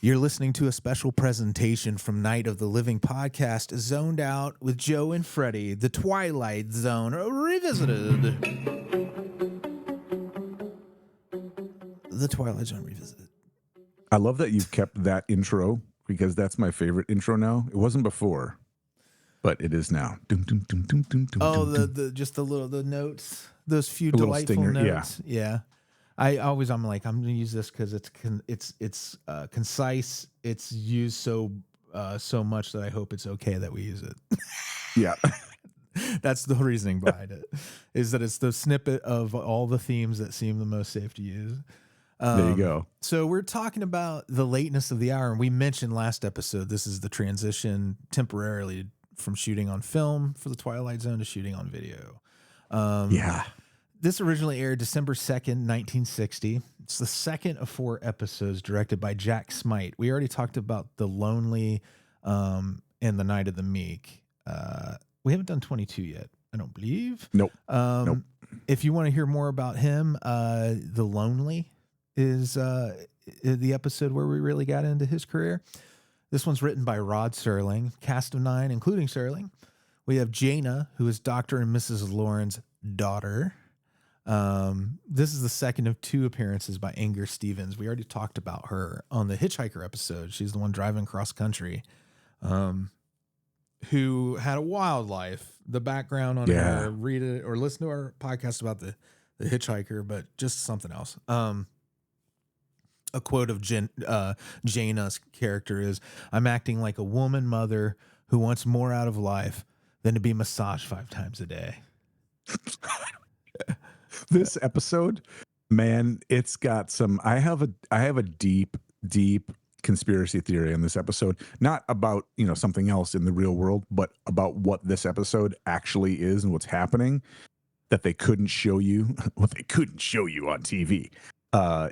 You're listening to a special presentation from Night of the Living podcast, Zoned Out with Joe and Freddy, the Twilight Zone Revisited. The Twilight Zone Revisited. I love that you've kept that intro because that's my favorite intro now. It wasn't before, but it is now. Oh, the notes, those few A little delightful stinger, notes. Yeah. I'm like, I'm going to use this because it's concise. It's used so much that I hope it's okay that we use it. Yeah. That's the reasoning behind it, is that it's the snippet of all the themes that seem the most safe to use. There you go. So we're talking about the lateness of the hour, and we mentioned last episode, this is the transition temporarily from shooting on film for the Twilight Zone to shooting on video. Yeah. This originally aired December 2nd, 1960. It's the second of 4 episodes directed by Jack Smite. We already talked about The Lonely and The Night of the Meek. We haven't done 22 yet, I don't believe. Nope. If you want to hear more about him, The Lonely is the episode where we really got into his career. This one's written by Rod Serling, cast of 9, including Serling. We have Jaina, who is Dr. and Mrs. Lauren's daughter. This is the second of 2 appearances by Inger Stevens. We already talked about her on the Hitchhiker episode. She's the one driving cross country, who had a wild life. The background on her, read it or listen to our podcast about the Hitchhiker, but just something else. A quote of Jaina's character is, "I'm acting like a woman mother who wants more out of life than to be massaged 5 times a day." This episode, man, it's got some. I have a deep conspiracy theory on this episode, not about something else in the real world, but about what this episode actually is and what's happening that they couldn't show you, what they couldn't show you on TV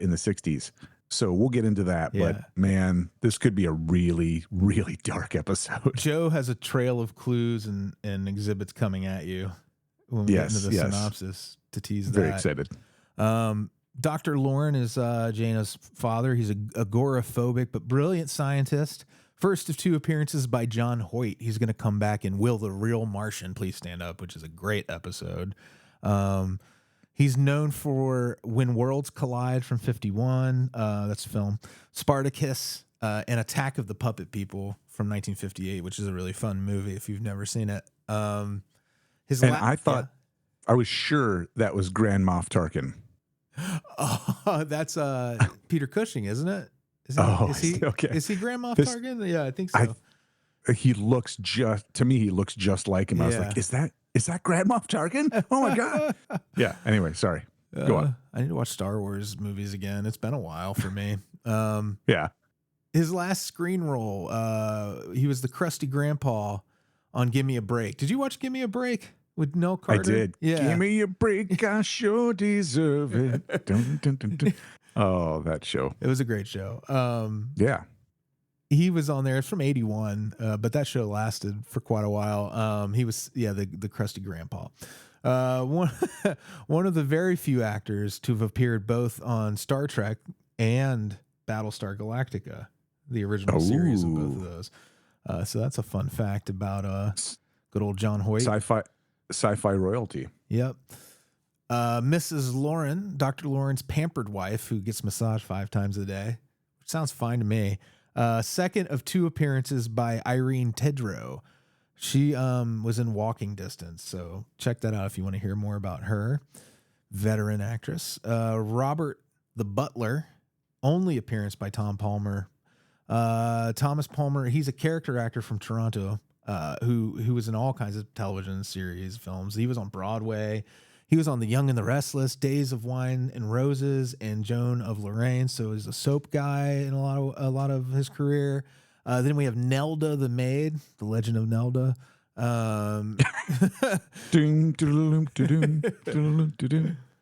in the 60s. So we'll get into that, but man, this could be a really, really dark episode. Joe has a trail of clues and exhibits coming at you when we get into the synopsis to tease that. Very excited. Dr. Lauren is Jaina's father. He's agoraphobic but brilliant scientist. First of 2 appearances by John Hoyt. He's going to come back in Will the Real Martian Please Stand Up, which is a great episode. He's known for When Worlds Collide from 1951. That's a film. Spartacus and Attack of the Puppet People from 1958, which is a really fun movie if you've never seen it. I was sure that was Grand Moff Tarkin. Oh, that's Peter Cushing, isn't it? Okay. Is he Grand Moff Tarkin? Yeah, I think so. He looks just like him. I was like, is that Grand Moff Tarkin? Oh my God. Yeah. Anyway, sorry. Go on. I need to watch Star Wars movies again. It's been a while for me. Yeah. His last screen role, he was the crusty grandpa on Give Me a Break. Did you watch Give Me a Break with Nell Carter? I did. Yeah. Give me a break. I sure deserve it. Dun, dun, dun, dun. Oh, that show. It was a great show. Yeah. He was on there. It's from 1981, but that show lasted for quite a while. He was, the crusty grandpa. One of the very few actors to have appeared both on Star Trek and Battlestar Galactica, the original series of both of those. So that's a fun fact about good old John Hoyt. Sci-fi royalty. Yep. Mrs. Lauren, Dr. Lauren's pampered wife who gets massaged 5 times a day. Sounds fine to me. Second of 2 appearances by Irene Tedrow. She was in Walking Distance, so check that out if you want to hear more about her. Veteran actress. Robert the Butler, only appearance by Tom Palmer. Thomas Palmer, he's a character actor from Toronto who was in all kinds of television series, films. He was on Broadway. He was on The Young and the Restless, Days of Wine and Roses, and Joan of Lorraine. So he's a soap guy in a lot of his career. Then we have Nelda the Maid, The Legend of Nelda.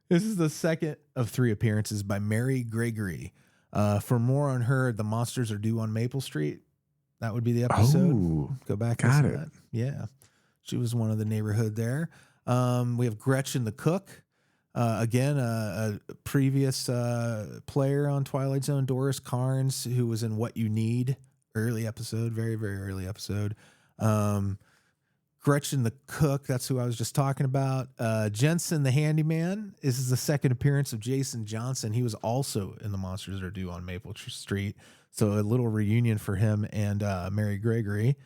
This is the second of 3 appearances by Mary Gregory. For more on her, The Monsters Are Due on Maple Street. That would be the episode. Oh, go back. Got it. That. Yeah, she was one of the neighborhood there. We have Gretchen the cook. Again, a previous player on Twilight Zone, Doris Carnes, who was in What You Need, early episode, very, very early episode. Gretchen the cook, that's who I was just talking about. Jensen the handyman. This is the second appearance of Jason Johnson. He was also in The Monsters Are Due on Maple Street. So a little reunion for him and Mary Gregory.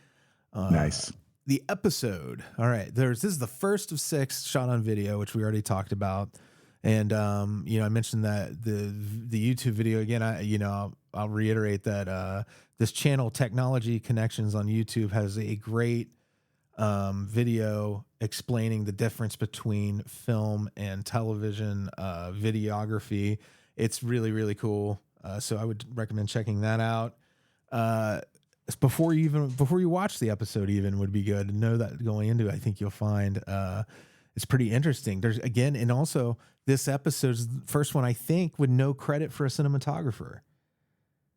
Nice. The episode. All right. This is the first of 6 shot on video, which we already talked about. And, I mentioned that the YouTube video again, I'll reiterate that, this channel Technology Connections on YouTube has a great, video explaining the difference between film and television, videography. It's really, really cool. So I would recommend checking that out. Before you watch the episode even would be good to know that going into it. I think you'll find it's pretty interesting. There's again, and also this episode's the first one I think with no credit for a cinematographer.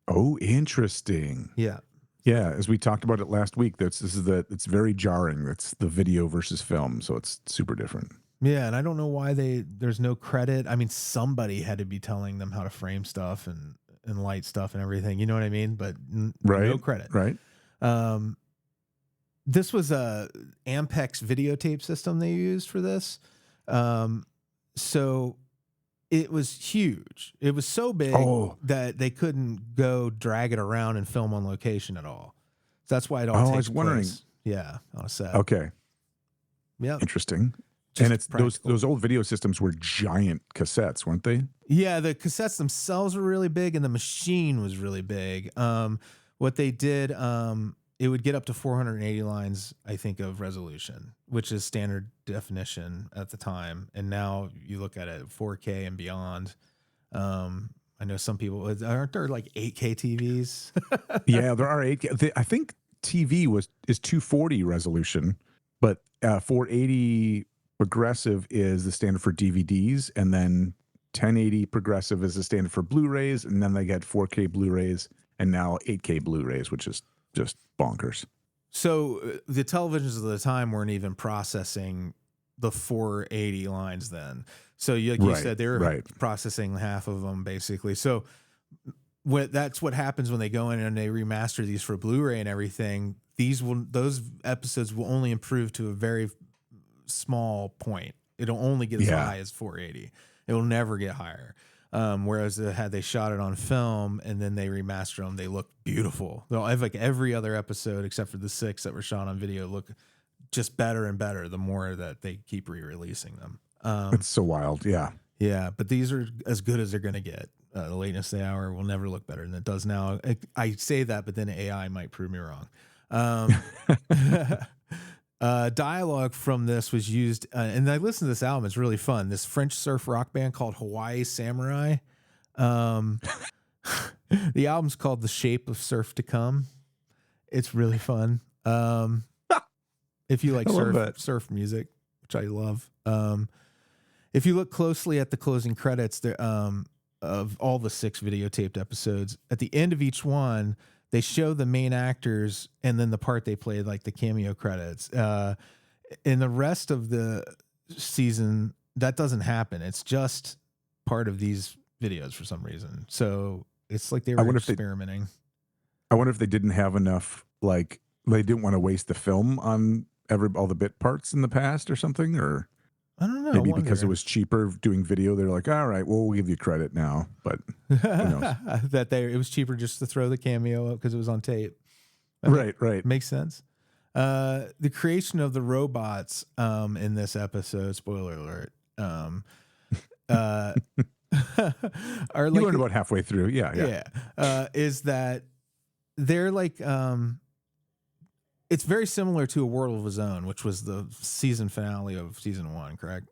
Oh, interesting. Yeah. Yeah, as we talked about it last week, it's very jarring. That's the video versus film, so it's super different. Yeah, and I don't know why there's no credit. I mean, somebody had to be telling them how to frame stuff and light stuff and everything. You know what I mean? But no credit. Right. This was a Ampex videotape system they used for this. So it was huge. It was so big that they couldn't go drag it around and film on location at all. So that's why it all takes I was wondering. place. Yeah, on a set. Okay. Yeah. Interesting. Just and it's practical. those old video systems were giant cassettes, weren't they? Yeah, the cassettes themselves were really big, and the machine was really big. What they did, it would get up to 480 lines, I think, of resolution, which is standard definition at the time. And now you look at it 4K and beyond. I know some people aren't there like 8K TVs. Yeah, there are 8K. I think TV is 240 resolution, but 480 progressive is the standard for DVDs, and then 1080 progressive is the standard for Blu-rays, and then they get 4K Blu-rays, and now 8K Blu-rays, which is just bonkers. So the televisions of the time weren't even processing the 480 lines then. So you said, they were processing half of them basically. So that's what happens when they go in and they remaster these for Blu-ray and everything. Those episodes will only improve to a very small point. It'll only get as high as 480. It will never get higher. Whereas had they shot it on film and then they remastered them, they look beautiful. They'll have like every other episode except for the 6 that were shot on video look just better and better the more that they keep re-releasing them. It's so wild. Yeah. Yeah. But these are as good as they're going to get. The Lateness of the hour will never look better than it does now. I say that, but then AI might prove me wrong. Dialogue from this was used, and I listened to this album. It's really fun. This French surf rock band called Hawaii Samurai. The album's called The Shape of Surf to Come. It's really fun. If you like surf music, which I love. If you look closely at the closing credits there, of all the 6 videotaped episodes, at the end of each one, they show the main actors and then the part they played, like the cameo credits. In the rest of the season, that doesn't happen. It's just part of these videos for some reason. So it's like they were experimenting. I wonder if they didn't have enough, like they didn't want to waste the film on all the bit parts in the past or something, or I don't know. Maybe because it was cheaper doing video, they're like, all right, well, we'll give you credit now. But who knows? It was cheaper just to throw the cameo up because it was on tape. Right. Makes sense. The creation of the robots in this episode, spoiler alert, are you learned about halfway through. Yeah. Is that they're like it's very similar to A World of His Own, which was the season finale of season 1, correct?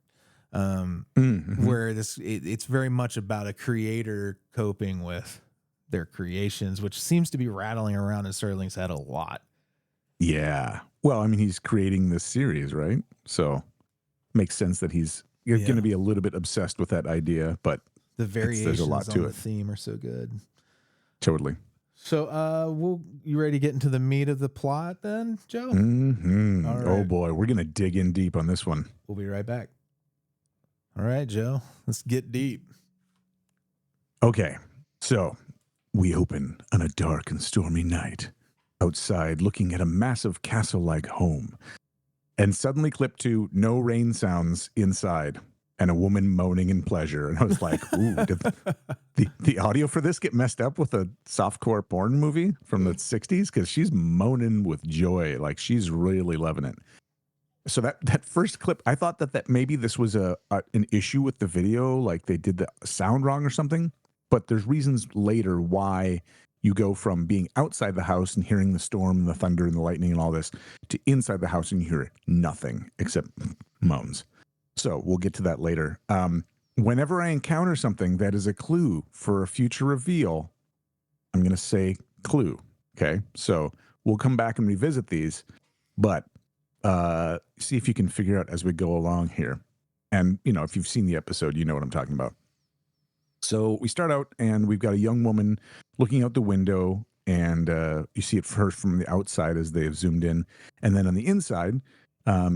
Where it's very much about a creator coping with their creations, which seems to be rattling around in Sterling's head a lot. Yeah. Well, I mean, he's creating this series, right? So makes sense that he's going to be a little bit obsessed with that idea, but the variations there's a lot on to the it. theme are so good. Totally. So, you ready to get into the meat of the plot then, Joe? Mm-hmm. All right. Oh boy, we're going to dig in deep on this one. We'll be right back. All right, Joe, let's get deep. Okay, so we open on a dark and stormy night, outside looking at a massive castle-like home, and suddenly clip to no rain sounds inside and a woman moaning in pleasure. And I was like, ooh, did the audio for this get messed up with a softcore porn movie from the 60s? Because she's moaning with joy, like she's really loving it. So that first clip, I thought that maybe this was an issue with the video, like they did the sound wrong or something. But there's reasons later why you go from being outside the house and hearing the storm and the thunder and the lightning and all this to inside the house and you hear nothing except moans. So we'll get to that later. Whenever I encounter something that is a clue for a future reveal, I'm going to say clue. Okay, so we'll come back and revisit these, but see if you can figure out as we go along here. And, you know, if you've seen the episode, you know what I'm talking about. So we start out and we've got a young woman looking out the window, and you see it first from the outside as they've zoomed in. And then on the inside,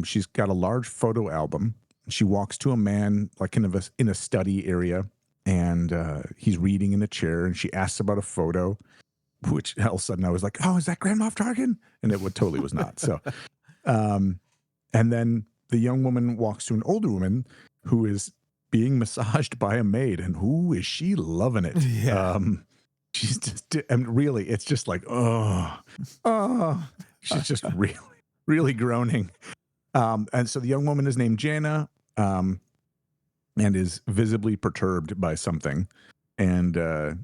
she's got a large photo album. She walks to a man like in a study area, and he's reading in a chair, and she asks about a photo, which all of a sudden I was like, oh, is that Grand Moff Tarkin? And it totally was not. So, and then the young woman walks to an older woman who is being massaged by a maid, and who is she loving it? Yeah. She's just, and really, it's just like, she's just really, really groaning. And so the young woman is named Jana, and is visibly perturbed by something. And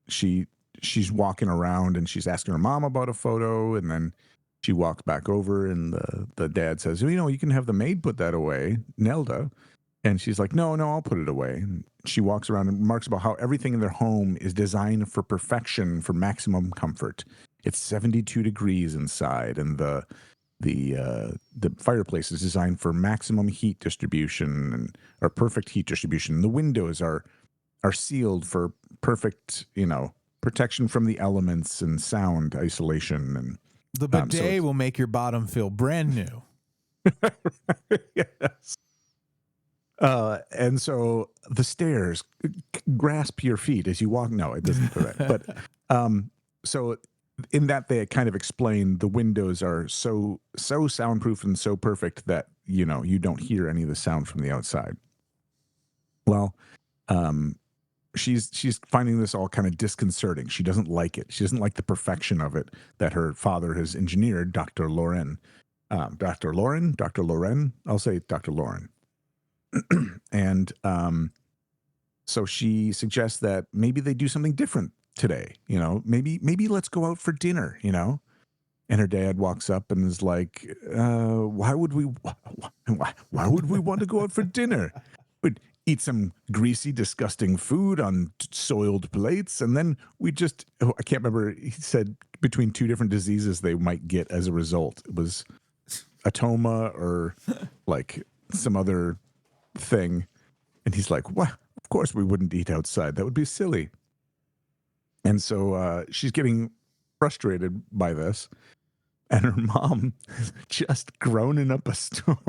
she's walking around and she's asking her mom about a photo, and then she walks back over and the dad says, you know, you can have the maid put that away, Nelda. And she's like, no, I'll put it away. And she walks around and remarks about how everything in their home is designed for perfection, for maximum comfort. It's 72 degrees inside, and the fireplace is designed for maximum heat distribution or perfect heat distribution. The windows are sealed for perfect, you know, protection from the elements and sound isolation. And the bidet will make your bottom feel brand new. Yes. And so the stairs grasp your feet as you walk. No, it doesn't do that. But so in that they kind of explain the windows are so soundproof and so perfect that, you know, you don't hear any of the sound from the outside. Well, she's finding this all kind of disconcerting. She doesn't like it. She doesn't like the perfection of it that her father has engineered, Dr. Loren. Dr. Loren? I'll say Dr. Loren. And so she suggests that maybe they do something different today. You know, maybe let's go out for dinner, you know? And her dad walks up and is like, why would we want to go out for dinner? We'd eat some greasy, disgusting food on soiled plates, and then I can't remember, he said between two different diseases they might get as a result. It was atoma or like some other thing. And he's like, well, of course we wouldn't eat outside. That would be silly. And so she's getting frustrated by this, and her mom is just groaning up a storm.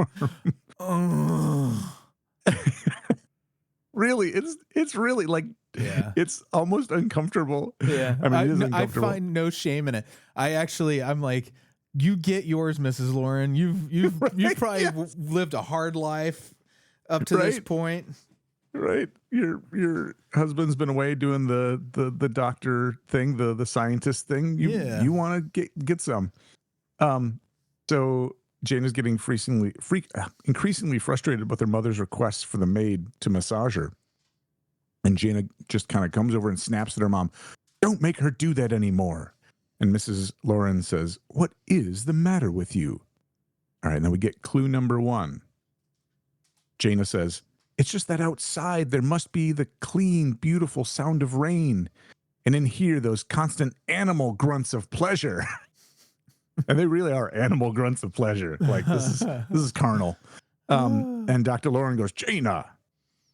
Really, it's really like, yeah, it's almost uncomfortable. Yeah, I mean, it is uncomfortable. I find no shame in it. I'm like, you get yours, Mrs. Lauren. You've probably lived a hard life up to this point. Right. Your husband's been away doing the doctor thing, the scientist thing. You want to get some. So Jane is getting increasingly frustrated with her mother's requests for the maid to massage her. And Jana just kind of comes over and snaps at her mom. Don't make her do that anymore. And Mrs. Lauren says, what is the matter with you? All right, now we get clue number 1. Jana says, it's just that outside there must be the clean, beautiful sound of rain. And in here, those constant animal grunts of pleasure. And they really are animal grunts of pleasure. Like, this is carnal. And Dr. Lauren goes, Jana.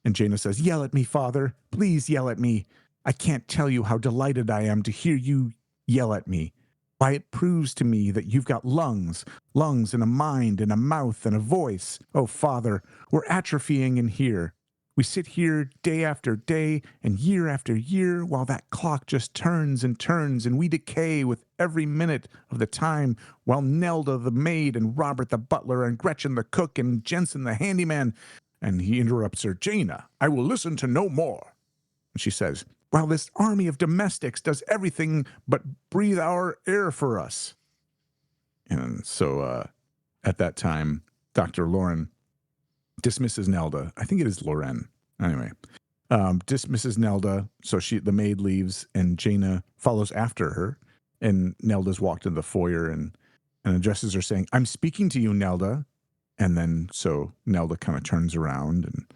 And Jana says, yell at me, Father. Please yell at me. I can't tell you how delighted I am to hear you yell at me. Why, it proves to me that you've got lungs and a mind and a mouth and a voice. Oh, Father, we're atrophying in here. We sit here day after day and year after year while that clock just turns and turns, and we decay with every minute of the time, while Nelda the maid and Robert the butler and Gretchen the cook and Jensen the handyman. And he interrupts her, Jaina, I will listen to no more. And she says, while this army of domestics does everything but breathe our air for us. And so at that time, Dr. Lauren dismisses Nelda. I think it is Lauren. Anyway, dismisses Nelda. So the maid leaves, and Jaina follows after her. And Nelda's walked into the foyer and addresses her, saying, I'm speaking to you, Nelda. And then so Nelda kind of turns around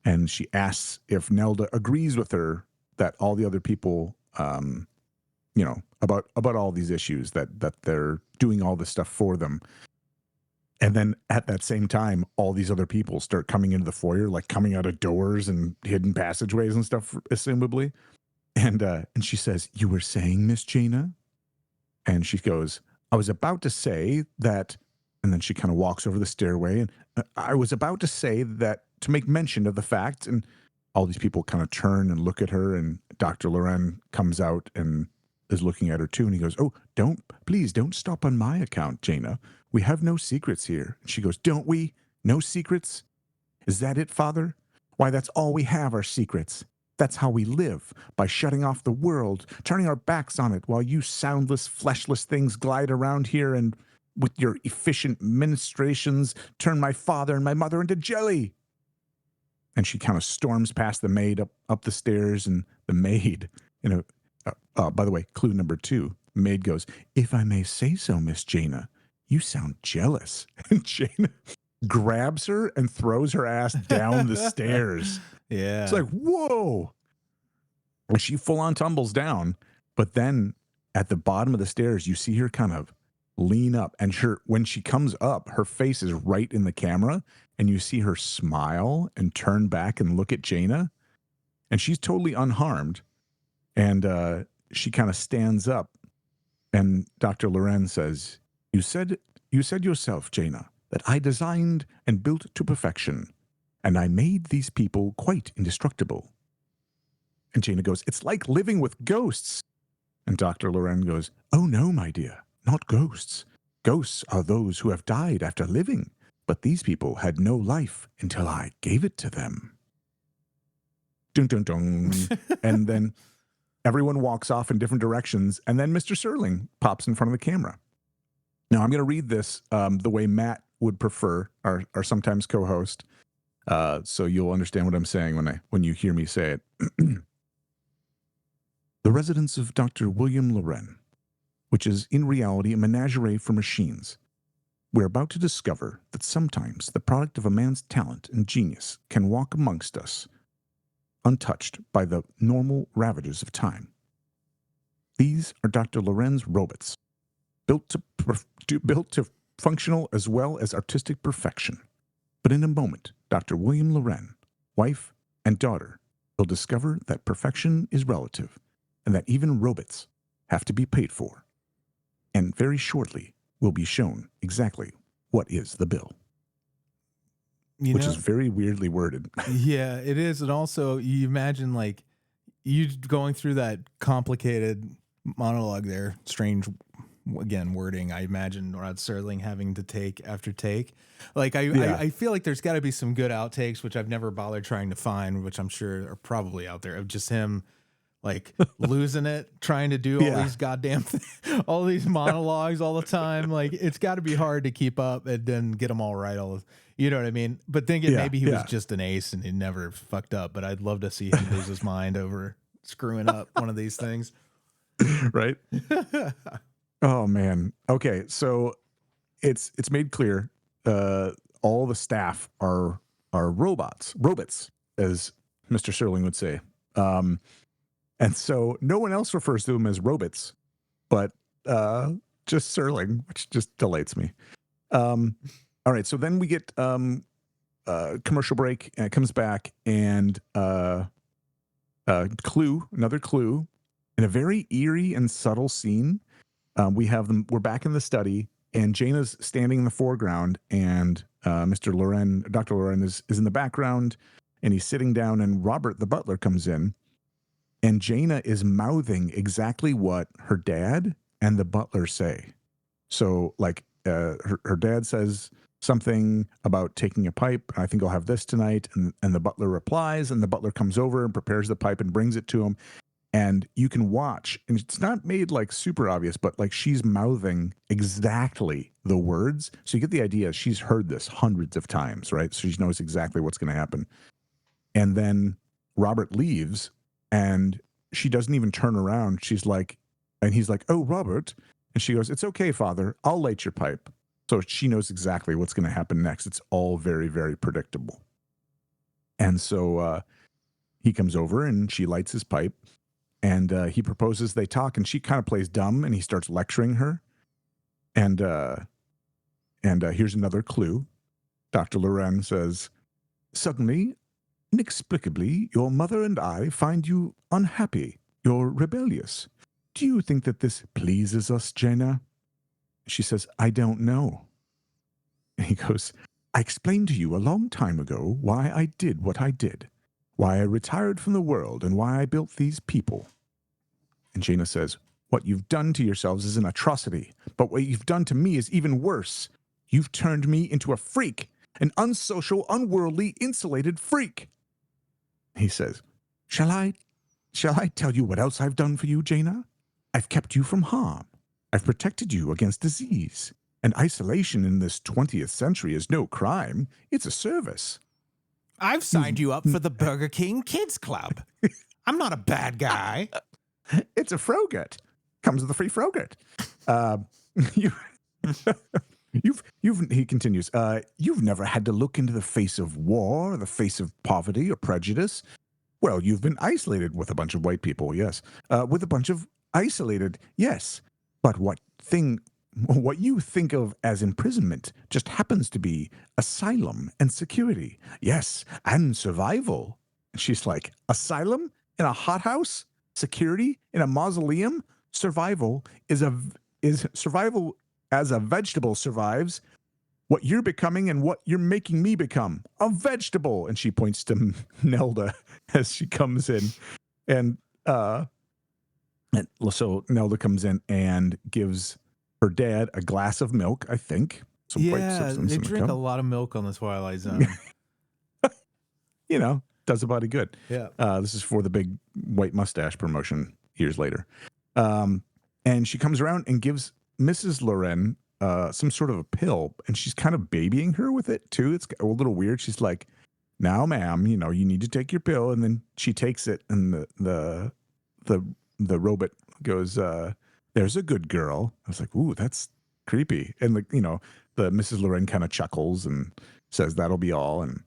and she asks if Nelda agrees with her that all the other people, about all these issues, that they're doing all this stuff for them. And then at that same time, all these other people start coming into the foyer, like coming out of doors and hidden passageways and stuff, assumably. And she says, you were saying, Miss Jaina? And she goes, I was about to say that, and then she kind of walks over the stairway, and I was about to say that, to make mention of the fact, and all these people kind of turn and look at her, and Dr. Loren comes out and is looking at her too, and he goes, oh, please don't stop on my account, Jaina. We have no secrets here. And she goes, don't we? No secrets? Is that it, Father? Why, that's all we have are secrets. That's how we live, by shutting off the world, turning our backs on it, while you soundless, fleshless things glide around here and, with your efficient ministrations, turn my father and my mother into jelly. And she kind of storms past the maid up the stairs, and the maid, by the way, clue number 2, the maid goes, if I may say so, Miss Jaina, you sound jealous. And Jaina grabs her and throws her ass down the stairs. Yeah. It's like, whoa. And she full on tumbles down. But then at the bottom of the stairs, you see her kind of lean up. And when she comes up, her face is right in the camera. And you see her smile and turn back and look at Jaina. And she's totally unharmed. And she kind of stands up. And Dr. Loren says, You said yourself, Jaina, that I designed and built to perfection, and I made these people quite indestructible. And Jaina goes, it's like living with ghosts. And Dr. Loren goes, oh no, my dear, not ghosts. Ghosts are those who have died after living, but these people had no life until I gave it to them. Dun dun dun. And then everyone walks off in different directions, and then Mr. Serling pops in front of the camera. Now, I'm going to read this the way Matt would prefer, our sometimes co-host, so you'll understand what I'm saying when you hear me say it. The residence of Dr. William Loren, which is in reality a menagerie for machines. We're about to discover that sometimes the product of a man's talent and genius can walk amongst us, untouched by the normal ravages of time. These are Dr. Loren's robots, built to functional as well as artistic perfection. But in a moment, Dr. William Loren, wife and daughter, will discover that perfection is relative, and that even robots have to be paid for. And very shortly will be shown exactly what is the bill. Which is very weirdly worded. Yeah, it is. And also, you imagine like you going through that complicated monologue there, strange, again, wording, I imagine Rod Serling having to take after take. Like, I feel like there's got to be some good outtakes, which I've never bothered trying to find, which I'm sure are probably out there, of just him like losing it, trying to do all these goddamn all these monologues all the time. Like, it's got to be hard to keep up and then get them all right. You know what I mean? But thinking maybe he was just an ace and he never fucked up. But I'd love to see him lose his mind over screwing up one of these things. Right? Oh man. Okay, so it's made clear all the staff are robots, as Mr. Serling would say. And so no one else refers to them as robots, but just Serling, which just delights me. All right, so then we get commercial break, and it comes back, and another clue, in a very eerie and subtle scene. We're back in the study, and Jaina's standing in the foreground, and Dr. Loren is in the background, and he's sitting down, and Robert, the butler, comes in, and Jaina is mouthing exactly what her dad and the butler say. So, like, her dad says something about taking a pipe. I think I'll have this tonight. And the butler replies, and the butler comes over and prepares the pipe and brings it to him. And you can watch, and it's not made like super obvious, but like she's mouthing exactly the words. So you get the idea. She's heard this hundreds of times, right? So she knows exactly what's going to happen. And then Robert leaves, and she doesn't even turn around. She's like, and he's like, "Oh, Robert." And she goes, "It's okay, Father. I'll light your pipe." So she knows exactly what's going to happen next. It's all very, very predictable. And so he comes over, and she lights his pipe, and he proposes. They talk, and she kind of plays dumb, and he starts lecturing her. And here's another clue. Dr. Loren says, "Suddenly, inexplicably, your mother and I find you unhappy. You're rebellious. Do you think that this pleases us, Jaina?" She says, "I don't know." And he goes, "I explained to you a long time ago why I did what I did, why I retired from the world, and why I built these people." And Jaina says, "What you've done to yourselves is an atrocity, but what you've done to me is even worse. You've turned me into a freak, an unsocial, unworldly, insulated freak." He says, Shall I tell you what else I've done for you, Jaina? I've kept you from harm. I've protected you against disease. And isolation in this 20th century is no crime. It's a service. I've signed you up for the Burger King Kids Club. I'm not a bad guy. It's a Frogut. Comes with a free Frogut. You, he continues, you've never had to look into the face of war, the face of poverty or prejudice. Well, you've been isolated with a bunch of white people, yes. With a bunch of isolated, yes. But what you think of as imprisonment just happens to be asylum and security. Yes, and survival. And she's like, asylum in a hothouse? Security in a mausoleum? Survival is survival as a vegetable survives. What you're becoming and what you're making me become. A vegetable. And she points to Nelda as she comes in. And so Nelda comes in and gives her dad a glass of milk, I think. Some white substance they in the drink cup. a lot of milk on the Twilight Zone. Does a body good. Yeah. This is for the big white mustache promotion years later. And she comes around and gives Mrs. Loren some sort of a pill, and she's kind of babying her with it too. It's a little weird. She's like, "Now, ma'am, you need to take your pill." And then she takes it, and the robot goes, "There's a good girl." I was like, "Ooh, that's creepy." And the Mrs. Loren kind of chuckles and says, "That'll be all." And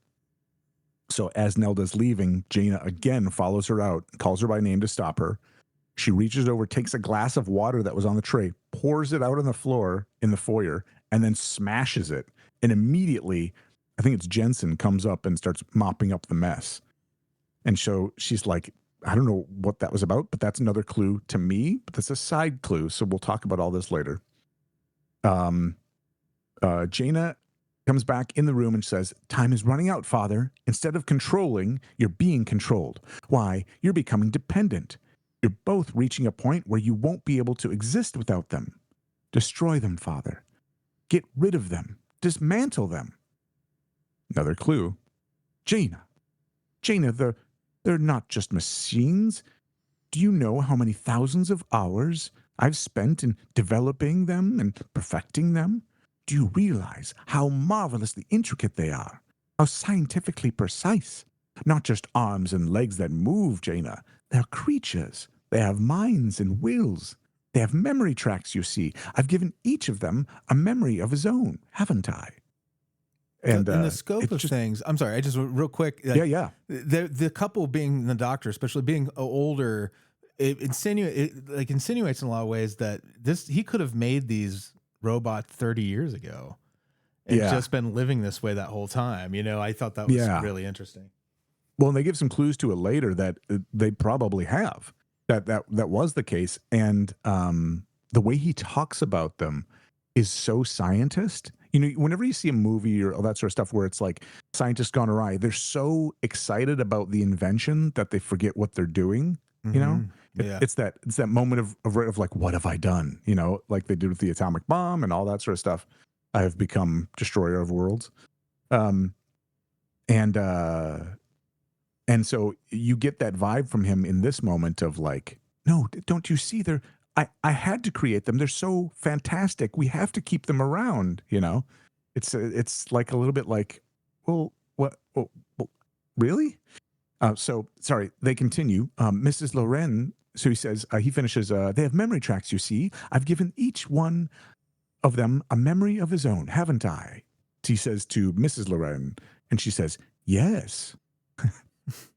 so as Nelda's leaving, Jaina again follows her out, calls her by name to stop her. She reaches over, takes a glass of water that was on the tray, pours it out on the floor in the foyer, and then smashes it. And immediately, I think it's Jensen, comes up and starts mopping up the mess. And so she's like, I don't know what that was about, but that's another clue to me. But that's a side clue, so we'll talk about all this later. Jaina comes back in the room and says, "Time is running out, Father. Instead of controlling, you're being controlled. Why? You're becoming dependent. You're both reaching a point where you won't be able to exist without them. Destroy them, Father. Get rid of them. Dismantle them." Another clue. Jaina, they're not just machines. Do you know how many thousands of hours I've spent in developing them and perfecting them? Do you realize how marvelously intricate they are? How scientifically precise? Not just arms and legs that move, Jaina. They're creatures. They have minds and wills. They have memory tracks, you see. I've given each of them a memory of his own, haven't I? And in the scope of things, I'm sorry, I just real quick. Yeah. The couple being the doctor, especially being older, it insinuates in a lot of ways that he could have made these robots 30 years ago and just been living this way that whole time. I thought that was really interesting. Well, and they give some clues to it later that they probably have. That was the case. And the way he talks about them is so scientist, You know, whenever you see a movie or all that sort of stuff where it's like scientists gone awry, they're so excited about the invention that they forget what they're doing. You know, Yeah. it's that moment of like, what have I done? You know, like they did with the atomic bomb and all that sort of stuff. I have become destroyer of worlds. Um, and so you get that vibe from him in this moment of like, no, don't you see? I had to create them. They're so fantastic. We have to keep them around. You know, it's like a little bit like, well, what? Well, really? So sorry. They continue. Mrs. Loren. So he says he finishes. They have memory tracks. You see, I've given each one of them a memory of his own, haven't I? He says to Mrs. Loren, and she says, yes.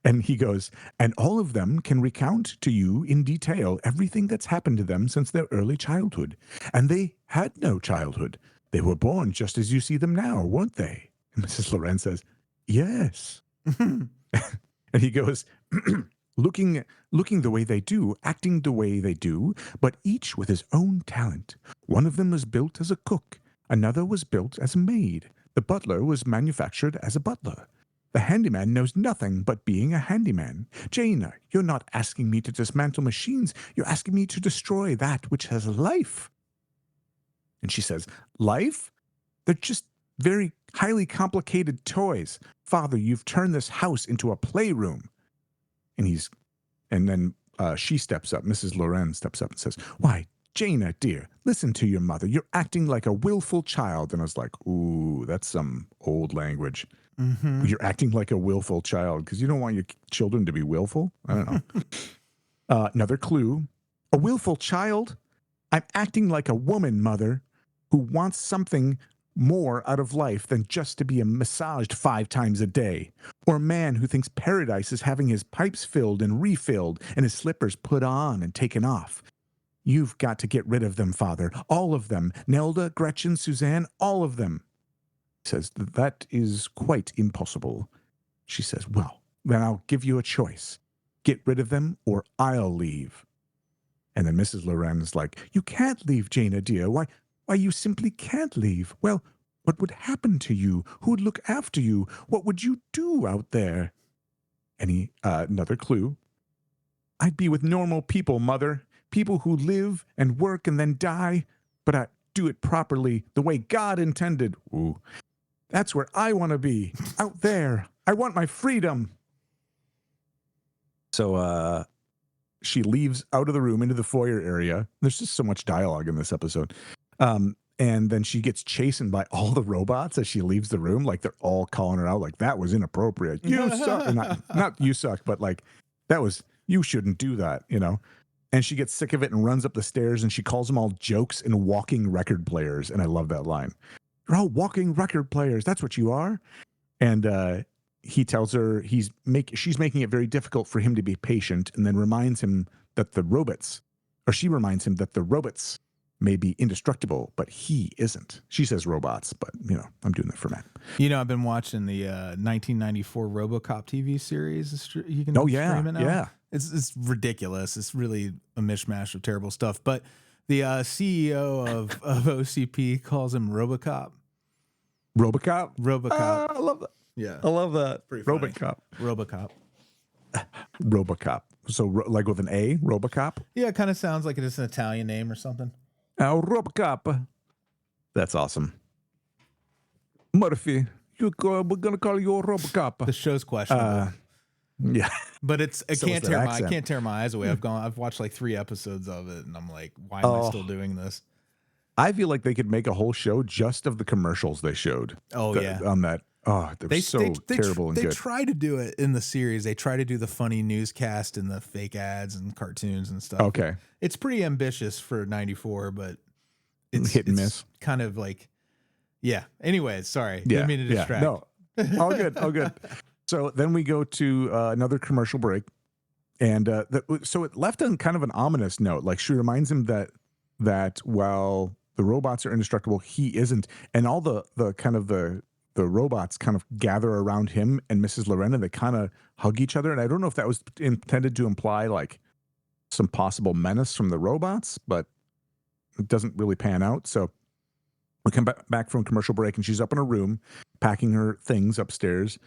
And he goes, and all of them can recount to you in detail everything that's happened to them since their early childhood. And they had no childhood. They were born just as you see them now, weren't they? And Mrs. Loren says, yes. And he goes, looking the way they do, acting the way they do, but each with his own talent. One of them was built as a cook. Another was built as a maid. The butler was manufactured as a butler. The handyman knows nothing but being a handyman. Jaina, you're not asking me to dismantle machines. You're asking me to destroy that which has life. And she says, life? They're just very highly complicated toys. Father, you've turned this house into a playroom. And then she steps up. Mrs. Loren steps up and says, why, Jaina, dear, listen to your mother. You're acting like a willful child. And I was like, ooh, that's some old language. You're acting like a willful child because you don't want your children to be willful. I don't know. Another clue. A willful child? I'm acting like a woman, mother, who wants something more out of life than just to be massaged 5 times a day. Or a man who thinks paradise is having his pipes filled and refilled and his slippers put on and taken off. You've got to get rid of them, Father. All of them. Nelda, Gretchen, Suzanne, all of them. He says, that is quite impossible. She says, well, then I'll give you a choice. Get rid of them or I'll leave. And then Mrs. Loren is like, you can't leave, Jaina, dear. Why, you simply can't leave. Well, what would happen to you? Who'd look after you? What would you do out there? And another clue. I'd be with normal people, mother. People who live and work and then die. But I do it properly, the way God intended. Ooh. That's where I want to be, out there. I want my freedom. So she leaves out of the room into the foyer area. There's just so much dialogue in this episode. And then she gets chastened by all the robots as she leaves the room. Like they're all calling her out like, that was inappropriate. You suck. Not you suck, but like, you shouldn't do that, you know? And she gets sick of it and runs up the stairs and she calls them all jokes and walking record players. And I love that line. You're all walking record players. That's what you are. And he tells her she's making it very difficult for him to be patient, and then reminds him that she reminds him that the robots may be indestructible, but he isn't. She says robots, but you know, I'm doing that for Matt. You know, I've been watching the 1994 RoboCop TV series. You can stream it now. Yeah. It's ridiculous. It's really a mishmash of terrible stuff. But the CEO of OCP calls him RoboCop. RoboCop? RoboCop. I love that. Yeah. I love that. Pretty funny. RoboCop. RoboCop. RoboCop. So like with an A, RoboCop? Yeah, it kind of sounds like it's an Italian name or something. RoboCop. That's awesome. Murphy, we're going to call you RoboCop. The show's questionable. Yeah. But I So can't tear my eyes away. I've watched like 3 episodes of it and I'm like, why am I still doing this? I feel like they could make a whole show just of the commercials they showed. Yeah. On that. Oh, they're so terrible and good. They try to do it in the series. They try to do the funny newscast and the fake ads and cartoons and stuff. Okay. It's pretty ambitious for 94, but it's hit and miss. Kind of like, yeah. Anyways, sorry. Yeah. Didn't mean to distract. No. All good. All good. So then we go to another commercial break. And so it left on kind of an ominous note. Like she reminds him that while the robots are indestructible, he isn't. And all the kind of the robots kind of gather around him and Mrs. Loren, and they kind of hug each other. And I don't know if that was intended to imply like some possible menace from the robots, but it doesn't really pan out. So We come back from commercial break, and she's up in her room packing her things upstairs.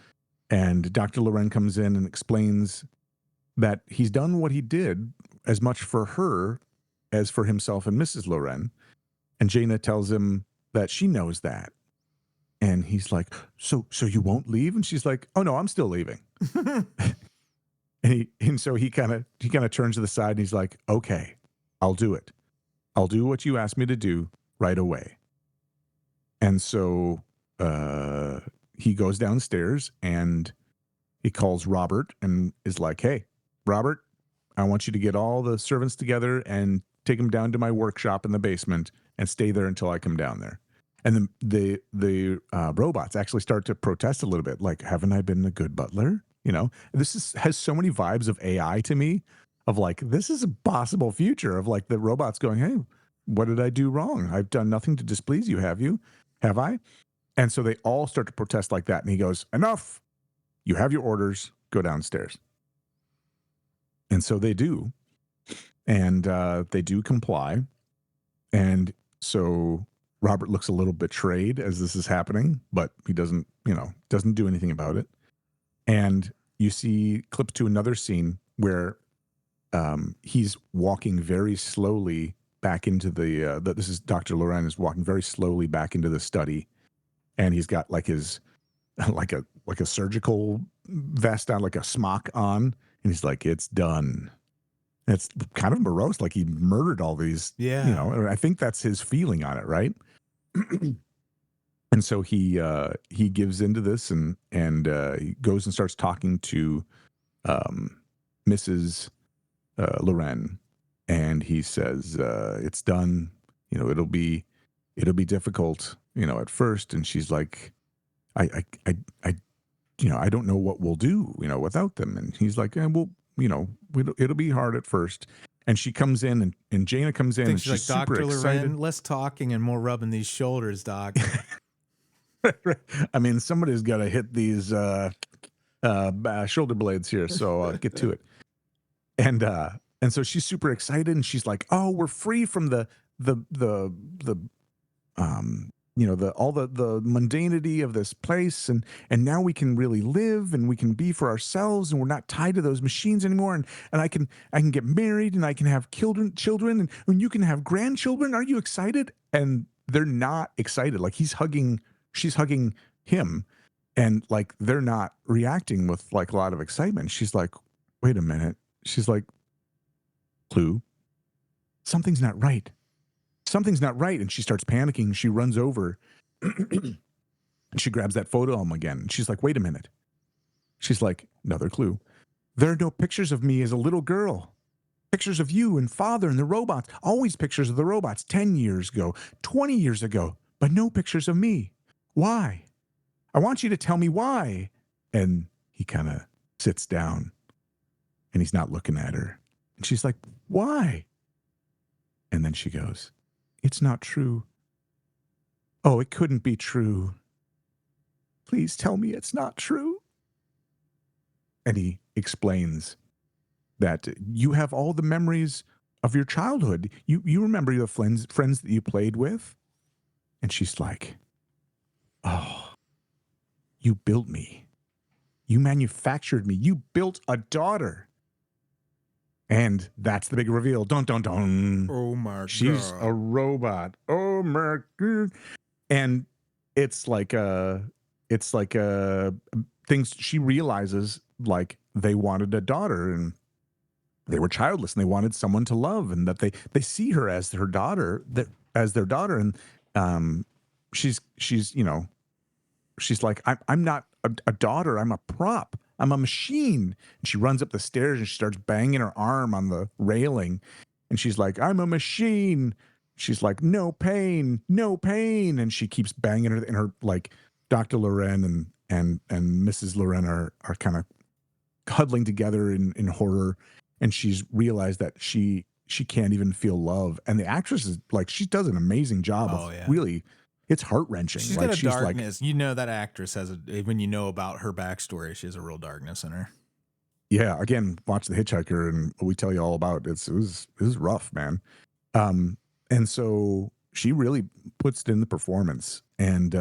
And Dr. Loren comes in and explains that he's done what he did as much for her as for himself and Mrs. Loren. And Jaina tells him that she knows that. And he's like, so you won't leave? And she's like, oh no, I'm still leaving. and so he kind of turns to the side and he's like, okay, I'll do it. I'll do what you asked me to do right away. And so he goes downstairs and he calls Robert and is like, hey, Robert, I want you to get all the servants together and take them down to my workshop in the basement and stay there until I come down there. And then the robots actually start to protest a little bit, like, haven't I been a good butler? You know, has so many vibes of AI to me, of like, this is a possible future of like the robots going, hey, what did I do wrong? I've done nothing to displease you. Have you? Have I? And so they all start to protest like that. And he goes, enough. You have your orders. Go downstairs. And so they do. And they do comply. And so Robert looks a little betrayed as this is happening, but he doesn't do anything about it. And you see clip to another scene where he's walking very slowly back into this is Dr. Loren is walking very slowly back into the study. And he's got like his, like a surgical vest on, like a smock on. And he's like, it's done. And it's kind of morose, like he murdered all these, I think that's his feeling on it, right? And so he gives into this and he goes and starts talking to Mrs. Loren, and he says, it's done. It'll be difficult, at first. And she's like, I don't know what we'll do, without them. And he's like, it'll be hard at first. And she comes in and Jaina comes in and she's like, super Dr. excited. Loren, less talking and more rubbing these shoulders, Doc. I mean, somebody's got to hit these shoulder blades here. So get to it. And so she's super excited and she's like, oh, we're free from the all the mundanity of this place, and now we can really live and we can be for ourselves, and we're not tied to those machines anymore, and I can get married and I can have children and you can have grandchildren. Are you excited? And they're not excited. Like she's hugging him, and like they're not reacting with like a lot of excitement. She's like, wait a minute. She's like, Clue, something's not right. Something's not right. And she starts panicking. She runs over and she grabs that photo album again. And she's like, wait a minute. She's like, another clue. There are no pictures of me as a little girl. Pictures of you and father and the robots. Always pictures of the robots 10 years ago, 20 years ago, but no pictures of me. Why? I want you to tell me why. And he kind of sits down and he's not looking at her. And she's like, why? And then she goes, it's not true. Oh, it couldn't be true. Please tell me it's not true. And he explains that you have all the memories of your childhood. You remember your friends that you played with? And she's like, oh, you built me. You manufactured me. You built a daughter. And that's the big reveal. Dun, dun, dun. Oh my God. She's a robot. Oh my God. And it's like things she realizes, like they wanted a daughter and they were childless and they wanted someone to love, and that they see her as their daughter, and she's like, I'm not a daughter, I'm a prop. I'm a machine. And she runs up the stairs and she starts banging her arm on the railing. And she's like, I'm a machine. She's like, no pain, no pain. And she keeps banging her, and her like Dr. Loren and Mrs. Loren are kind of huddling together in horror. And she's realized that she can't even feel love. And the actress is like, she does an amazing job of really, it's heart-wrenching. She's like, got a she's darkness. Like, that actress has when you know about her backstory, she has a real darkness in her. Yeah, again, watch The Hitchhiker and we tell you all about it. It was rough, man. And so she really puts it in the performance. And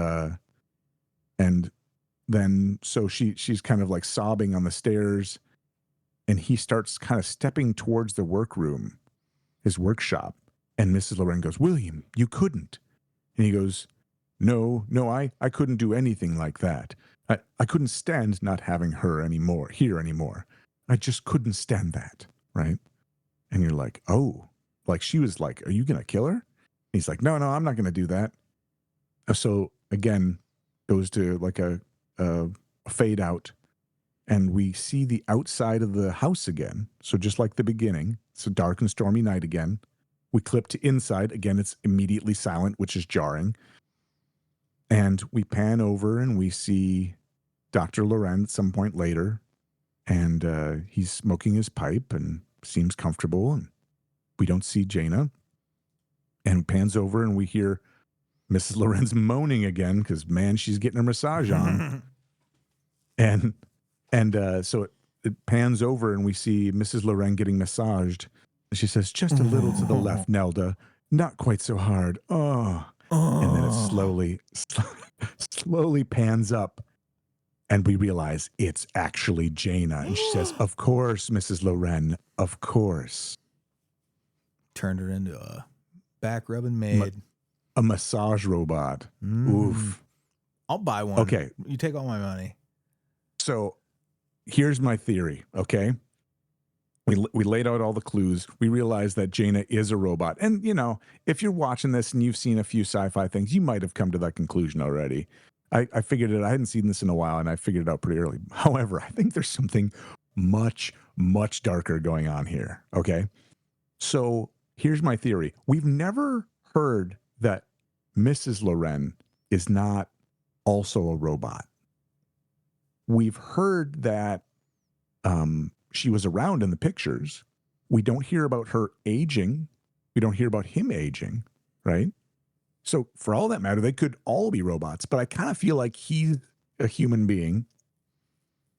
then so she's kind of like sobbing on the stairs, and he starts kind of stepping towards the workroom, his workshop. And Mrs. Loren goes, "William, you couldn't." And he goes, No, I couldn't do anything like that. I couldn't stand not having her here anymore. I just couldn't stand that, right? And you're like, oh, like she was like, "Are you going to kill her?" And he's like, No, I'm not going to do that. So again, goes to like a fade out, and we see the outside of the house again. So just like the beginning, it's a dark and stormy night again. We clip to inside. Again, it's immediately silent, which is jarring. And we pan over and we see Dr. Loren at some point later, and he's smoking his pipe and seems comfortable. And we don't see Jaina. And pans over and we hear Mrs. Loren's moaning again because, man, she's getting her massage on. So it pans over and we see Mrs. Loren getting massaged. And she says, "Just a little to the left, Nelda. Not quite so hard. Oh." And then it slowly pans up, and we realize it's actually Jaina. And she says, "Of course, Mrs. Loren, of course." Turned her into a back rubbing maid. A massage robot. Oof. I'll buy one. Okay. You take all my money. So here's my theory, okay? We laid out all the clues. We realized that Jaina is a robot. And, you know, if you're watching this and you've seen a few sci-fi things, you might have come to that conclusion already. I figured it. I hadn't seen this in a while, and I figured it out pretty early. However, I think there's something much, much darker going on here, okay? So here's my theory. We've never heard that Mrs. Loren is not also a robot. We've heard that she was around in the pictures. We don't hear about her aging. We don't hear about him aging, right? So for all that matter, they could all be robots, but I kind of feel like he's a human being.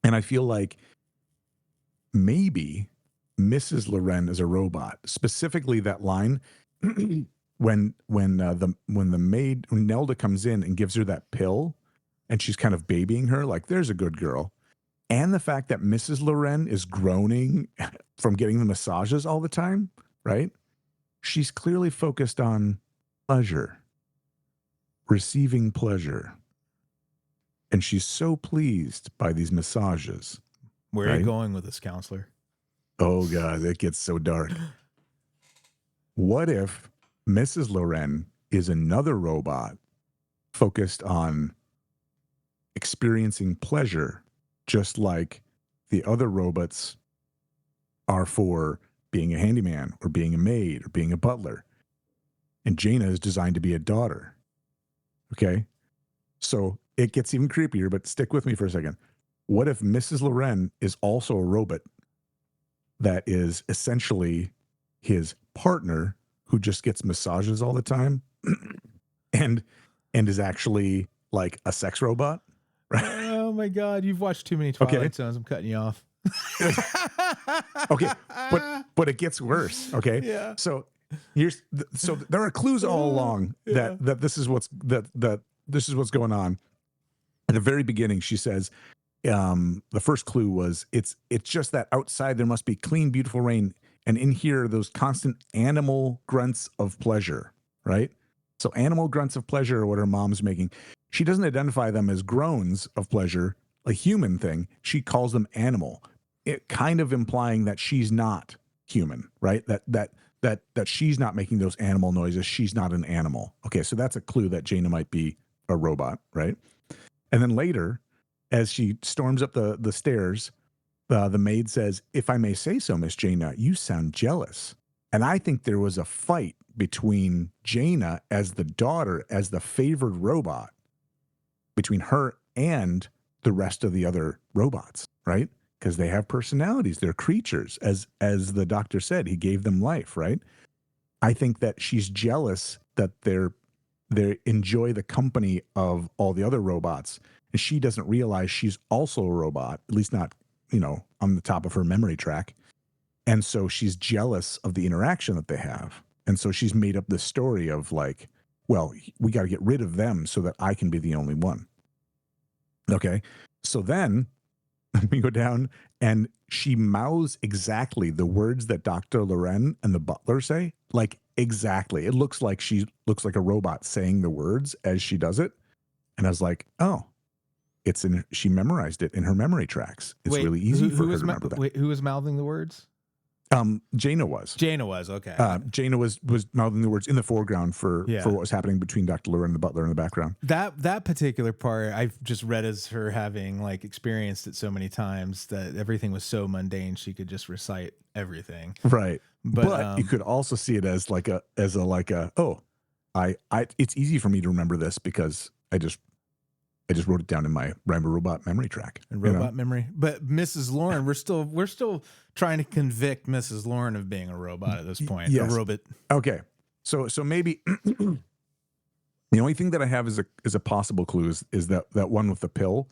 And I feel like maybe Mrs. Loren is a robot. Specifically that line when Nelda comes in and gives her that pill and she's kind of babying her, like, there's a good girl. And the fact that Mrs. Loren is groaning from getting the massages all the time, right? She's clearly focused on pleasure, receiving pleasure. And she's so pleased by these massages. Where are you going with this, counselor? Oh, God, it gets so dark. What if Mrs. Loren is another robot focused on experiencing pleasure, just like the other robots are for being a handyman or being a maid or being a butler? And Jaina is designed to be a daughter. Okay? So it gets even creepier, but stick with me for a second. What if Mrs. Loren is also a robot that is essentially his partner who just gets massages all the time and is actually like a sex robot? Oh my God, you've watched too many Twilight Zones. I'm cutting you off. Okay, but it gets worse. Okay, yeah. So so there are clues all along that this is what's this is what's going on. At the very beginning, she says, the first clue was it's just that outside there must be clean, beautiful rain, and in here those constant animal grunts of pleasure, right? So animal grunts of pleasure are what her mom's making. She doesn't identify them as groans of pleasure, a human thing. She calls them animal. It kind of implying that she's not human, right? That she's not making those animal noises. She's not an animal. Okay, so that's a clue that Jaina might be a robot, right? And then later, as she storms up the stairs, the maid says, "If I may say so, Miss Jaina, you sound jealous." And I think there was a fight between Jaina as the daughter, as the favored robot, between her and the rest of the other robots, right? Because they have personalities. They're creatures. As the doctor said, he gave them life, right? I think that she's jealous that they enjoy the company of all the other robots. And she doesn't realize she's also a robot, at least not, on the top of her memory track. And so she's jealous of the interaction that they have. And so she's made up this story of like, well, we got to get rid of them so that I can be the only one. Okay. So then we go down and she mouths exactly the words that Dr. Loren and the butler say. Like exactly. It looks like she looks like a robot saying the words as she does it. And I was like, oh, she memorized it in her memory tracks. It's really easy for her to remember that. Wait, who was mouthing the words? Jaina was. Jaina was, okay. Jaina was mouthing the words in the foreground for what was happening between Dr. Loren and the butler in the background. That particular part I've just read as her having like experienced it so many times that everything was so mundane she could just recite everything. Right. But you could also see it as like a it's easy for me to remember this because I just wrote it down in my robot memory track. And robot memory. But Mrs. Lauren, we're still trying to convict Mrs. Lauren of being a robot at this point. Yes. A robot. Okay. So maybe the only thing that I have is a possible clue is that one with the pill.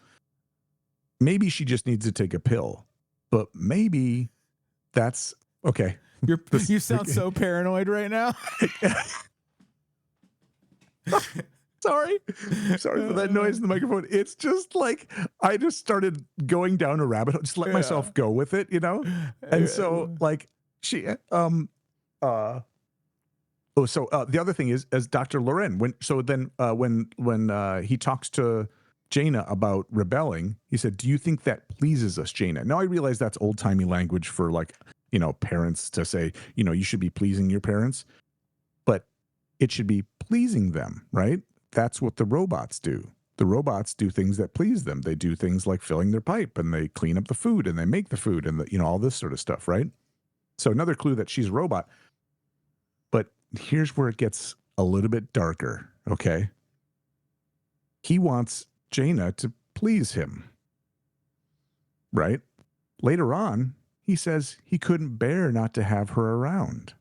Maybe she just needs to take a pill. But maybe that's okay. You sound so paranoid right now. Sorry for that noise in the microphone. It's just like I just started going down a rabbit hole. Just let myself go with it, And so like she the other thing is as Dr. Loren when he talks to Jaina about rebelling, he said, "Do you think that pleases us, Jaina?" Now I realize that's old-timey language for like, parents to say, you should be pleasing your parents, but it should be pleasing them, right? That's what the robots do. The robots do things that please them. They do things like filling their pipe and they clean up the food and they make the food and all this sort of stuff, right? So another clue that she's a robot. But here's where it gets a little bit darker, okay? He wants Jaina to please him, right? Later on, he says he couldn't bear not to have her around.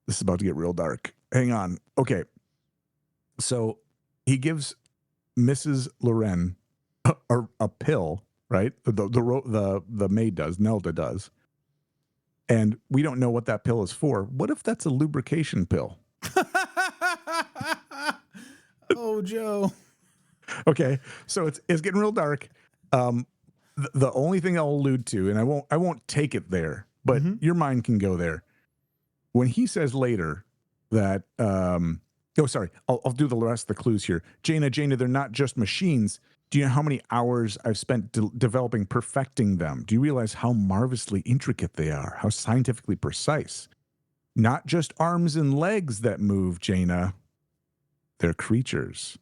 This is about to get real dark. Hang on. Okay. So he gives Mrs. Loren a pill, right? The maid does, Nelda does. And we don't know what that pill is for. What if that's a lubrication pill? Oh, Joe. Okay. So it's getting real dark. The only thing I'll allude to, and I won't take it there, but your mind can go there. When he says later that, I'll do the rest of the clues here. Jaina, they're not just machines. Do you know how many hours I've spent developing, perfecting them? Do you realize how marvelously intricate they are? How scientifically precise? Not just arms and legs that move, Jaina. They're creatures.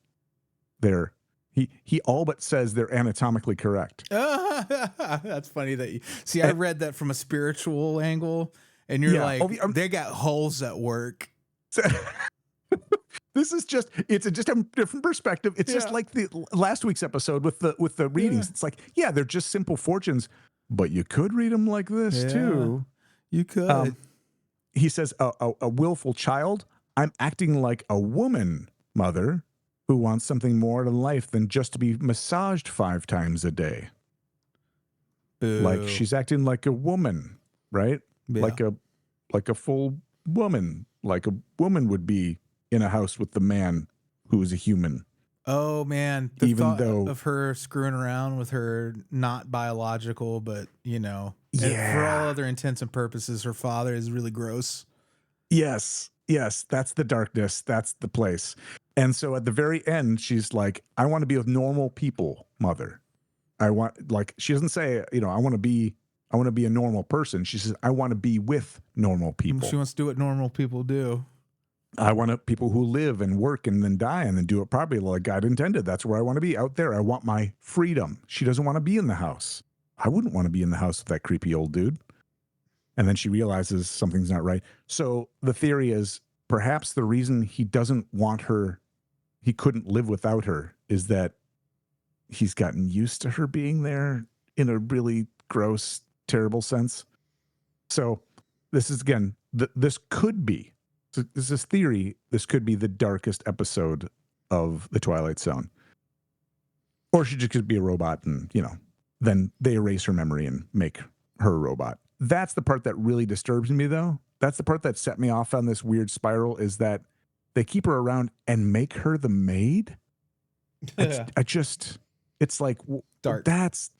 He all but says they're anatomically correct. That's funny that you see. I read that from a spiritual angle. And you're they got holes that work. This is just a different perspective. It's just like the last week's episode with the readings. Yeah. It's like, they're just simple fortunes, but you could read them like this too. You could. He says, a willful child. I'm acting like a woman, mother, who wants something more in life than just to be massaged 5 times a day. Boo. Like she's acting like a woman, right? Yeah. Like a full woman, like a woman would be in a house with the man who is a human. Oh man, even though of her screwing around with her not biological, but for all other intents and purposes, her father is really gross. Yes, that's the darkness. That's the place. And so at the very end, she's like, "I want to be with normal people, mother. She doesn't say, I want to be a normal person. She says, I want to be with normal people. She wants to do what normal people do. I want people who live and work and then die and then do it properly like God intended. That's where I want to be, out there. I want my freedom. She doesn't want to be in the house. I wouldn't want to be in the house with that creepy old dude." And then she realizes something's not right. So the theory is perhaps the reason he doesn't want her, he couldn't live without her, is that he's gotten used to her being there in a really gross, terrible sense. So this is, again, this could be, this is theory, this could be the darkest episode of the Twilight Zone. Or she just could be a robot and, then they erase her memory and make her a robot. That's the part that really disturbs me, though, the part that set me off on this weird spiral, is that they keep her around and make her the maid. It's like, Dark. that's,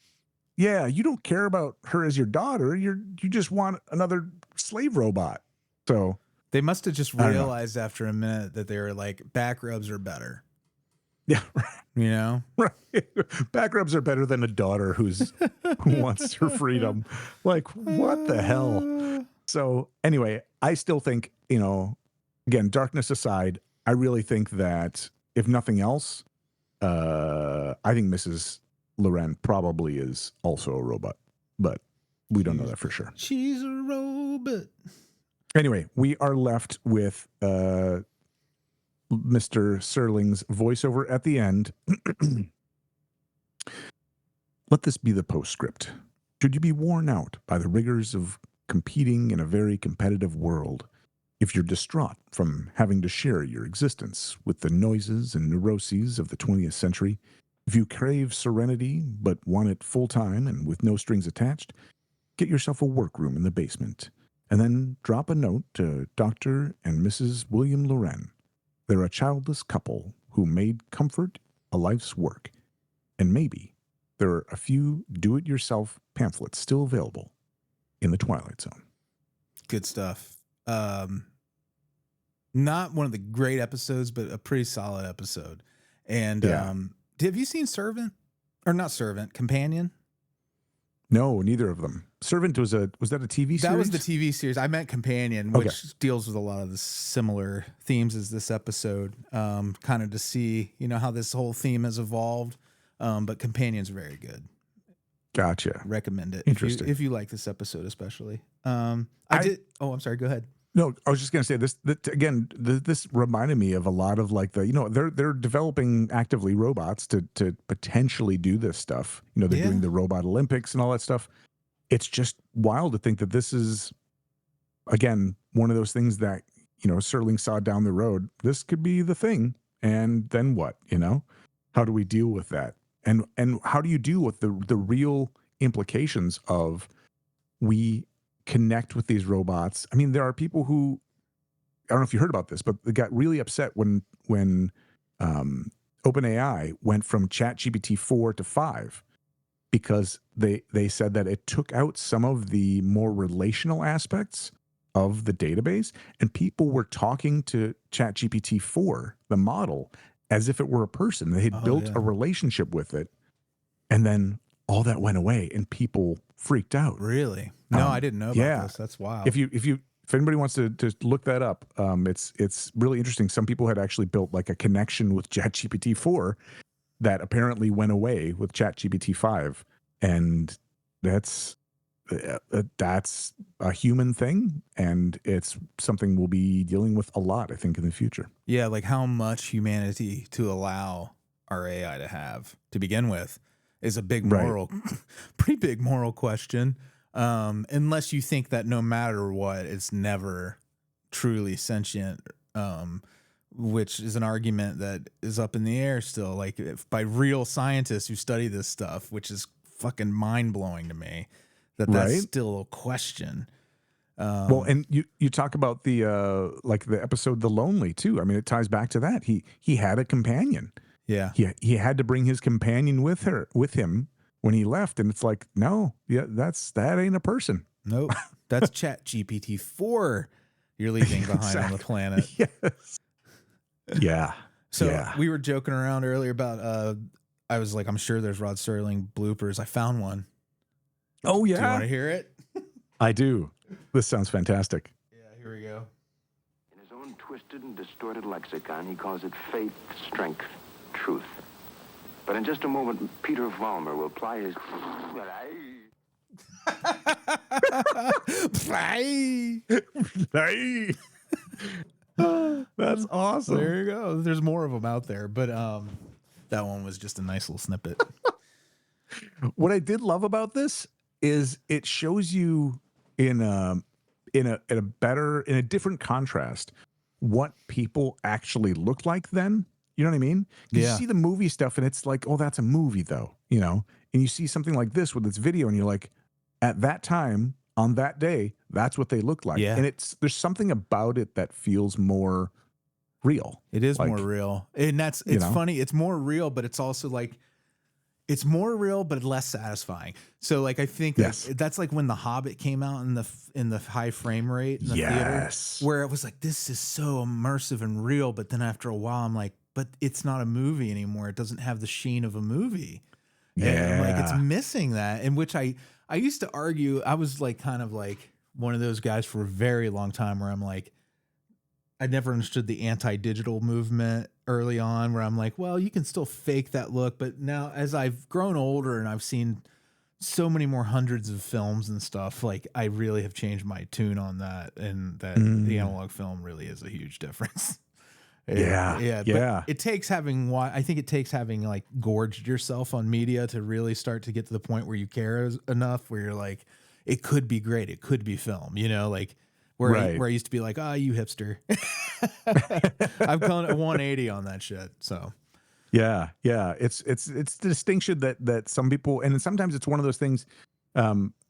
yeah, you don't care about her as your daughter. You just want another slave robot. So They must have just I don't know. realized after a minute that they were like, back rubs are better. Yeah, You know? right. Back rubs are better than a daughter who wants her freedom. Like, what the hell? So anyway, I still think, again, darkness aside, I really think that if nothing else, I think Mrs. Loren probably is also a robot, but we don't know that for sure. She's a robot. Anyway, we are left with Mr. Serling's voiceover at the end. Let this be the postscript. Should you be worn out by the rigors of competing in a very competitive world, if you're distraught from having to share your existence with the noises and neuroses of the 20th century, if you crave serenity but want it full-time and with no strings attached, get yourself a workroom in the basement, and then drop a note to Dr. and Mrs. William Loren. They're a childless couple who made comfort a life's work, and maybe there are a few do-it-yourself pamphlets still available in the Twilight Zone. Good stuff. Not one of the great episodes, but a pretty solid episode. And have you seen Servant? Or not Servant, Companion? No, neither of them. Servant was that a TV series? That was the TV series. I meant Companion, which deals with a lot of the similar themes as this episode. Kind of to see, how this whole theme has evolved. But Companion's very good. Gotcha. Recommend it. Interesting. If you like this episode, especially. I'm sorry. Go ahead. No, I was just going to say this reminded me of a lot of like they're developing actively robots to potentially do this stuff. They're doing the robot Olympics and all that stuff. It's just wild to think that this is, again, one of those things that, Serling saw down the road. This could be the thing. And then what, how do we deal with that? And how do you deal with the real implications of we connect with these robots? I mean, there are people who, I don't know if you heard about this, but they got really upset when OpenAI went from ChatGPT 4 to 5 because they said that it took out some of the more relational aspects of the database, and people were talking to ChatGPT 4, the model, as if it were a person. They had built a relationship with it, and then all that went away, and people freaked out. Really? No, I didn't know about this. That's wild. If anybody wants to look that up, it's really interesting. Some people had actually built like a connection with ChatGPT 4 that apparently went away with ChatGPT 5, and that's a human thing, and it's something we'll be dealing with a lot, I think, in the future. Yeah, like how much humanity to allow our AI to have to begin with is a big moral, pretty big moral question. Unless you think that no matter what, it's never truly sentient, which is an argument that is up in the air still, like by real scientists who study this stuff, which is fucking mind blowing to me that's still a question. Well, and you talk about the episode The Lonely too. I mean, it ties back to that. He had a companion. Yeah. He had to bring his companion with him when he left, and it's like, no, that ain't a person. Nope. That's ChatGPT 4 you're leaving behind on the planet. Yes. Yeah. So we were joking around earlier about I was like, I'm sure there's Rod Serling bloopers. I found one. Oh yeah. Do you want to hear it? I do. This sounds fantastic. Yeah, here we go. In his own twisted and distorted lexicon, he calls it faith, strength, truth. But in just a moment, Peter Vollmer will ply his... That's awesome. There you go. There's more of them out there, but that one was just a nice little snippet. What I did love about this is it shows you in a different contrast what people actually looked like then. You know what I mean? You see the movie stuff and it's like, oh, that's a movie though, and you see something like this with its video and you're like, at that time on that day, that's what they look like. Yeah. And there's something about it that feels more real. It is Like, more real. And it's funny. It's more real, but it's also like, it's more real, but less satisfying. So like, I think that's like when The Hobbit came out in the high frame rate in the theater, where it was like, this is so immersive and real. But then after a while, I'm like, but it's not a movie anymore. It doesn't have the sheen of a movie. Yeah. And I'm like, it's missing that. In which I used to argue, I was like, kind of like one of those guys for a very long time where I'm like, I never understood the anti-digital movement early on, where I'm like, well, you can still fake that look. But now as I've grown older and I've seen so many more hundreds of films and stuff, like I really have changed my tune on that. And that the analog film really is a huge difference. Yeah. But it takes having like gorged yourself on media to really start to get to the point where you care enough, where you're like, it could be great. It could be film, like, where I used to be like, you hipster. I've gone a 180 on that shit. So yeah. It's the distinction that some people, and sometimes it's one of those things.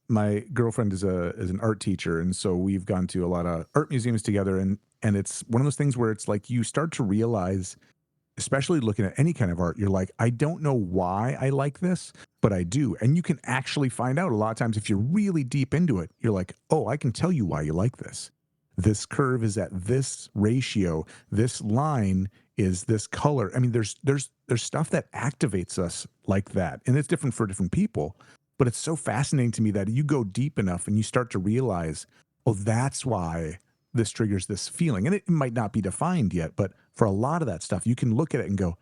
My girlfriend is an art teacher, and so we've gone to a lot of art museums together, and it's one of those things where it's like you start to realize, especially looking at any kind of art, you're like, I don't know why I like this, but I do. And you can actually find out a lot of times if you're really deep into it. You're like, oh, I can tell you why you like this. This curve is at this ratio. This line is this color. I mean, there's stuff that activates us like that. And it's different for different people. But it's so fascinating to me that you go deep enough and you start to realize, oh, that's why this triggers this feeling. And it might not be defined yet, but for a lot of that stuff, you can look at it and go,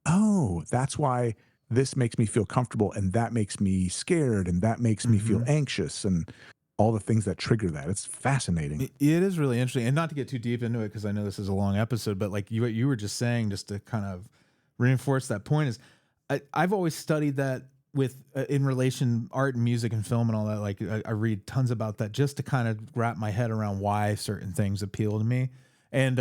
oh, that's why this makes me feel comfortable, and that makes me scared, and that makes me feel anxious, and all the things that trigger that. It's fascinating. It is really interesting. And not to get too deep into it, because I know this is a long episode, but like you were just saying, just to kind of reinforce that point, is I've always studied that with in relation art and music and film and all that. Like I read tons about that just to kind of wrap my head around why certain things appeal to me. And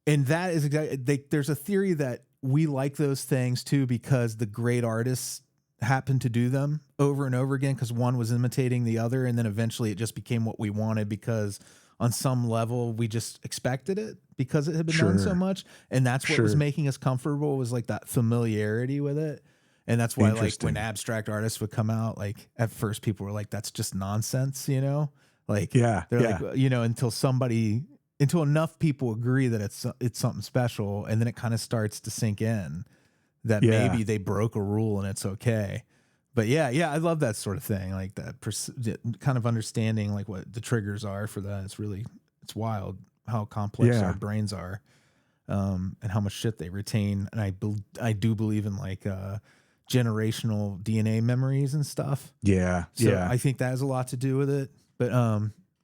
and that is exactly, there's a theory that we like those things too because the great artists happened to do them over and over again, because one was imitating the other, and then eventually it just became what we wanted because on some level we just expected it because it had been done so much, and that's what was making us comfortable, was like that familiarity with it. And that's why, like, when abstract artists would come out, like, at first people were like, that's just nonsense, like, they're like, until enough people agree that it's something special, and then it kind of starts to sink in that maybe they broke a rule and it's okay. But I love that sort of thing, like that kind of understanding like what the triggers are for that. It's wild how complex our brains are, and how much shit they retain. And I do believe in like generational DNA memories and stuff. So I think that has a lot to do with it. But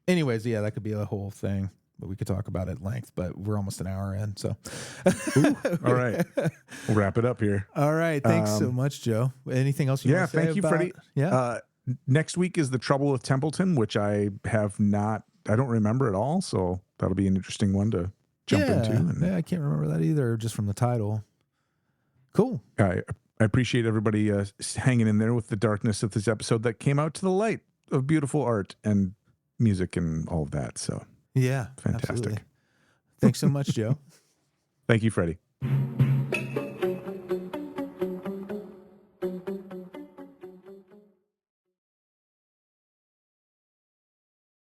anyways, that could be a whole thing, but we could talk about it at length, but we're almost an hour in. So all right, we'll wrap it up here. All right. Thanks so much, Joe. Anything else you want to say? Thank you, Freddie. Next week is The Trouble with Templeton, which I don't remember at all. So that'll be an interesting one to jump into. I can't remember that either, just from the title. Cool. I appreciate everybody hanging in there with the darkness of this episode that came out to the light of beautiful art and music and all of that. So fantastic. Absolutely. Thanks so much, Joe. Thank you, Freddie.